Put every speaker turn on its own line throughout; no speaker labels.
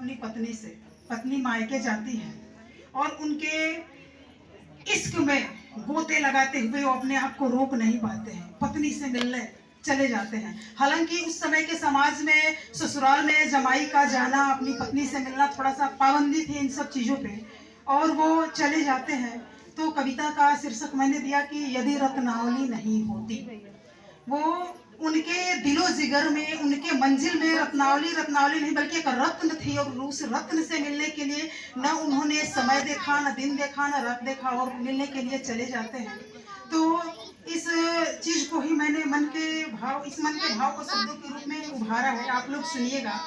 अपनी पत्नी से, पत्नी मायके जाती है और उनके इश्क में गोते लगाते हुए वो अपने आप को रोक नहीं पाते हैं, पत्नी से मिलने चले जाते हैं। हालांकि उस समय के समाज में ससुराल में जमाई का जाना, अपनी पत्नी से मिलना थोड़ा सा पाबंदी थी इन सब चीज़ों पे, और वो चले जाते हैं। तो कविता का शीर्षक मैंने दिया कि यदि रत्नावली नहीं होती। वो उनके दिलो जिगर में, उनके मंजिल में रत्नावली रत्नावली नहीं बल्कि एक रत्न थी, और उस रत्न से मिलने के लिए न उन्होंने समय देखा, न दिन देखा, न रात देखा, और मिलने के लिए चले जाते हैं। तो इस चीज को ही मैंने मन के भाव, इस मन के भाव को शब्दों के रूप में उभारा है, आप लोग सुनिएगा।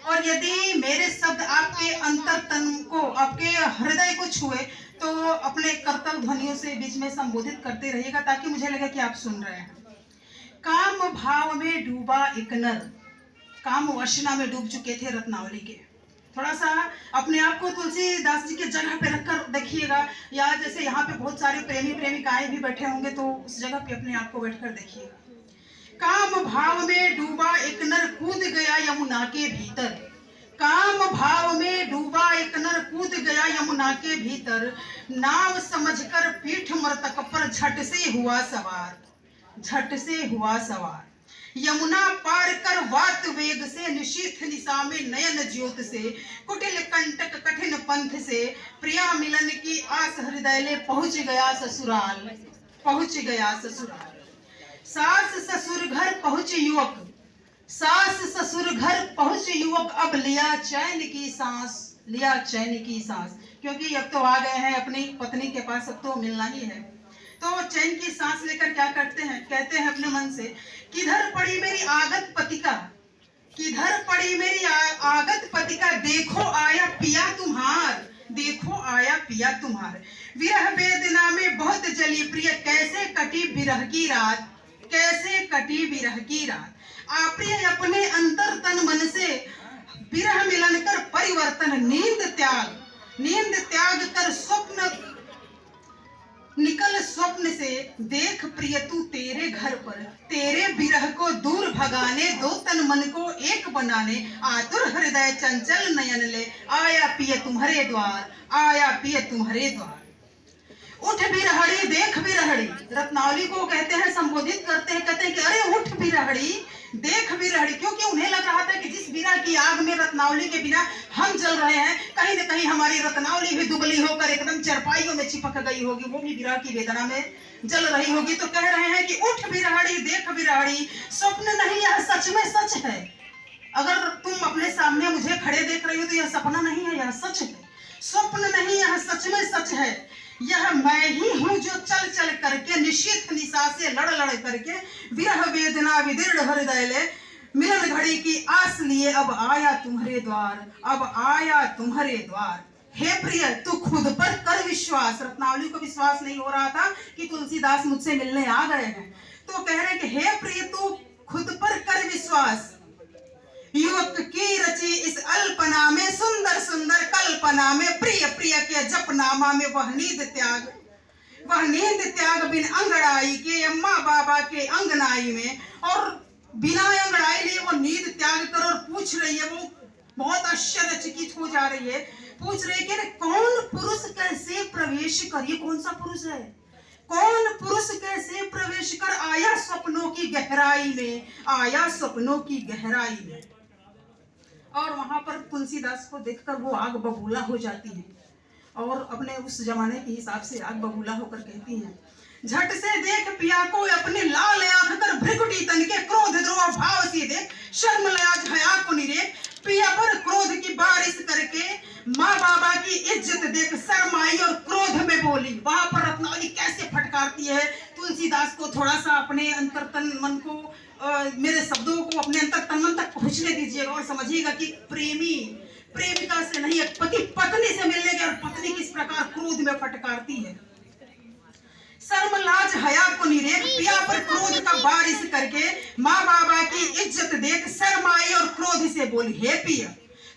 और यदि मेरे शब्द आपके अंतर तन को, आपके हृदय को छुए, तो अपने कर्तव्य ध्वनियों से बीच में संबोधित करते रहिएगा ताकि मुझे लगे कि आप सुन रहे हैं। काम भाव में डूबा एक नर, काम वासना में डूब चुके थे रत्नावली के। थोड़ा सा अपने आप को तुलसीदास जी के जगह पे रखकर देखिएगा, या जैसे यहाँ पे बहुत सारे प्रेमी प्रेमिकाएं भी बैठे होंगे तो उस जगह पे अपने आप को बैठकर देखिएगा। काम भाव में डूबा एक नर कूद गया यमुना के भीतर, काम भाव में डूबा एक नर कूद गया यमुना के भीतर, नाव समझकर पीठ मृतक पर झट से हुआ सवार, झट से हुआ सवार। यमुना पार कर वात वेग से, निशीथ निशा में नयन ज्योत से, कुटिल कंटक कठिन पंथ से, प्रिया मिलन की आस हृदय ले पहुंच गया ससुराल, पहुंच गया ससुराल। सास ससुर घर पहुंच युवक, सास ससुर घर पहुंच युवक, अब लिया चैन की सांस, लिया चैन की सांस, क्योंकि अब तो आ गए हैं अपनी पत्नी के पास, अब तो मिलना ही है। तो चैन की सांस लेकर क्या करते हैं, कहते हैं अपने मन से, किधर पड़ी मेरी आगत पतिका, किधर पड़ी मेरी आगत पतिका, देखो आया पिया तुम्हार, देखो आया पिया तुम्हार। विरह वेदना में बहुत जली प्रिय, कैसे कटी विरह की रात, कैसे कटी विरह की रात। आपने अपने अंतर तन मन से विरह मिलन कर परिवर्तन, नींद त्याग, नींद त्याग कर स्वप्न निकल, स्वप्न से देख प्रिय तू तेरे घर पर, तेरे विरह को दूर भगाने, दो तन मन को एक बनाने, आतुर हृदय चंचल नयन ले, आया पिय तुम्हारे द्वार, आया पिय तुम्हारे द्वार। उठ बिरहड़ी देख बिरहड़ी, रत्नावली को कहते हैं, संबोधित करते हैं, कहते हैं कि अरे उठ बिरहड़ी देख बिरहड़ी, क्योंकि उन्हें लग रहा था कि जिस विरह की आग में रत्नावली के बिना हम जल रहे हैं, कहीं न कहीं हमारी रत्नावली भी दुबली होकर एकदम चरपाइयों में चिपक गई होगी, वो भी विरह की वेदना में जल रही होगी। तो कह रहे हैं कि उठ बिरहड़ी देख बिरहड़ी, स्वप्न नहीं यह सच में सच है। अगर तुम अपने सामने मुझे खड़े देख रही हो तो यह सपना नहीं है, यह सच है। स्वप्न नहीं यह सच में सच है, यह मैं ही हूँ जो चल चल करके, निशीथ निशा से लड़ लड़ करके, विरह वेदना विदीर्ण हृदय ले, मिलन घड़ी की आस लिए, अब आया तुम्हारे द्वार, अब आया तुम्हारे द्वार। हे प्रिय तू खुद पर कर विश्वास, रत्नावली को विश्वास नहीं हो रहा था कि तुलसीदास मुझसे मिलने आ गए हैं, तो कह रहे हैं कि हे प्रिय तू खुद पर कर विश्वास, युवक की रची इस अल्पना में, सुंदर सुंदर कल्पना में, प्रिय प्रिय के जपनामा में, वह नींद त्याग, वह नींद त्याग बिन अंगड़ाई के, अम्मा बाबा के अंगनाई में, और बिना अंगड़ाई लिए वो नींद त्याग कर, और पूछ रही है, वो बहुत आश्चर्यचकित हो जा रही है, पूछ रही है कि कौन पुरुष कैसे प्रवेश कर, ये कौन सा पुरुष है, कौन पुरुष कैसे प्रवेश कर आया स्वप्नों की गहराई में, आया स्वप्नों की गहराई में। और वहां पर तुलसीदास को देखकर वो आग बबूला हो जाती है, और अपने उस जमाने के हिसाब से आग बबूला होकर कहती हैं, झट से देख पिया को अपने लाल आंख कर, भ्रिकुटी तन के क्रोध द्रोह भाव से देख, शर्म लयाज हया को निरेख, पिया पर क्रोध की बारिश करके, माँ बाबा की इज्जत देख शर्माई और क्रोध में बोली। वहां पर रत्नावली कैसे फटकारती है तुलसीदास को, थोड़ा सा अपने अंतर्तन मन को, मेरे शब्दों को अपने अंतर्तन मन तक पहुंचने दीजिएगा और समझिएगा कि प्रेमी प्रेमिका से नहीं, एक पति पत्नी से मिलने के और पत्नी किस प्रकार क्रोध में फटकारती है। शर्म लाज हया को निरेख, पिया पर क्रोध का बारिश करके, माँ बाबा की इज्जत देख शर्माई और क्रोध से बोली, हे पिया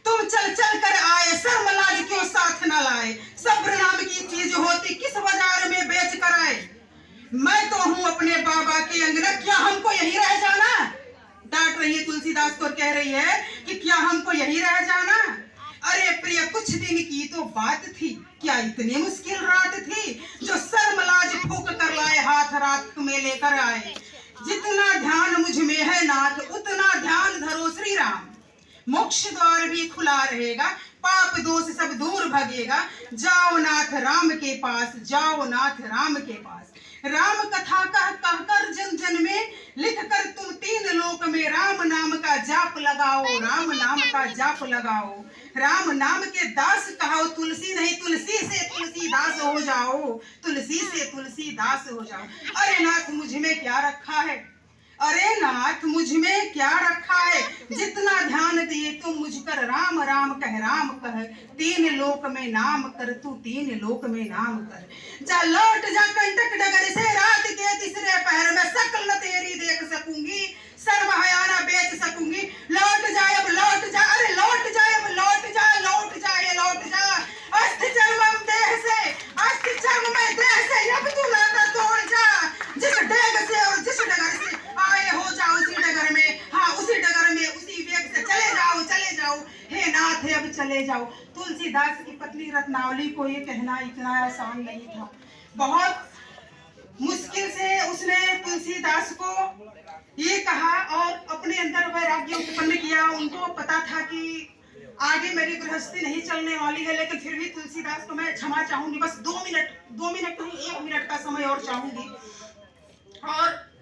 तुम चल चल कर आए, शर्म लाज क्यों साथ न लाए, सब्र नाम की चीज होती किस बाजार में बेच कर आए, मैं तो हूँ अपने बाबा के अंगना, क्या हमको यही रह जाना। डांट रही है तुलसीदास को, कह रही है कि क्या हमको यही रह जाना। बात थी, क्या इतनी मुश्किल रात थी, जो शर्म लाज फूंक कर लाए हाथ रात तुम्हें लेकर आए। जितना ध्यान मुझ में है नाथ, उतना ध्यान धरो श्री राम। मोक्ष द्वार भी खुला रहेगा, पाप दोष सब दूर भगेगा। जाओ नाथ राम के पास, जाओ नाथ राम के पास। राम कथा कह कहकर जन जन में लिख कर तुम तीन लोक में राम नाम का जाप लगाओ, राम नाम का जाप लगाओ। राम नाम के दास कहो, तुलसी नहीं तुलसी से तुलसीदास हो जाओ, तुलसी से तुलसीदास हो जाओ। अरे नाथ मुझ में क्या रखा है, अरे नाथ मुझ में क्या रखा है, जितना ध्यान दिए तुम मुझ पर राम राम कह, राम कह। तीन लोक में नाम कर तू, तीन लोक में नाम कर। जा लौट जा कंटक डगर से, रात के तीसरे पहर में सकल न तेरी देख सकूंगी, सर्व हयाना बेच सकूंगी। लौट जा अब लौट जा, अरे लौट जा अब लौट जा, लौट जा ये लौट जा। अस्थि चर्म देह से, अस्थि चर्म में देह से, अब तू नाता तोड़ जा। जिस डेग से और जिस डगर से आए हो जाओ, उसी डगर में, हाँ उसी डगर में उसी वेग से चले जाओ, चले जाओ। हे नाथ हे अब चले जाओ। तुलसीदास की पत्नी रत्नावली को ये कहना इतना आसान नहीं था। बहुत मुश्किल से उसने तुलसीदास को ये कहा और अपने अंदर वैराग्य उत्पन्न किया। उनको पता था कि आगे मेरी गृहस्थी नहीं चलने वाली है, लेकिन फिर भी तुलसीदास को मैं क्षमा चाहूंगी। बस 2 मिनट नहीं 1 मिनट का समय और चाहूंगी। और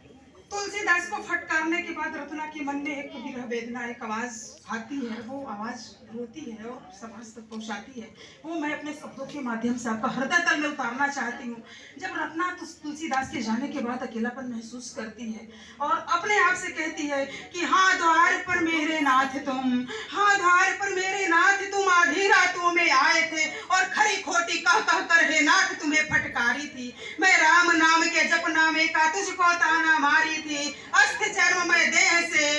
तुलसीदास को फटकारने के बाद रत्ना के मन में एक विरह वेदना, एक आवाज आती है। वो आवाज रोती है और समाज तक पहुंचाती है। वो मैं अपने शब्दों के माध्यम से आपका हृदय तल में उतारना चाहती हूँ। जब रत्ना तुलसीदास के जाने के बाद अकेलापन महसूस करती है और अपने आप से कहती है कि हाँ द्वार पर मेरे नाथ तुम, हाँ द्वार पर मेरे नाथ तुम आधी रातों में आए थे और खरी खोटी कह कह कर हे नाथ तुम्हें फटकारी थी। मैं राम नाम के जप नामे का तुझको ताना मारी थी, अस्थि चर्म में देह से